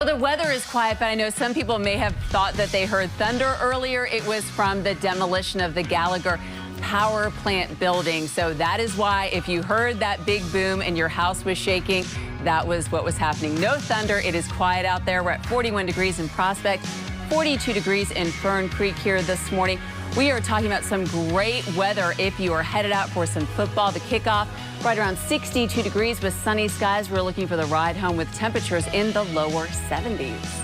The weather is quiet, but I know some people may have thought that they heard thunder earlier. It was from the demolition of the Gallagher power plant building. So that is why if you heard that big boom and your house was shaking, that was what was happening. No thunder. It is quiet out there. We're at 41 degrees in Prospect, 42 degrees in Fern Creek here this morning. We are talking about some great weather if you are headed out for some football. The kickoff right around 62 degrees with sunny skies. We're looking for the ride home with temperatures in the lower 70s.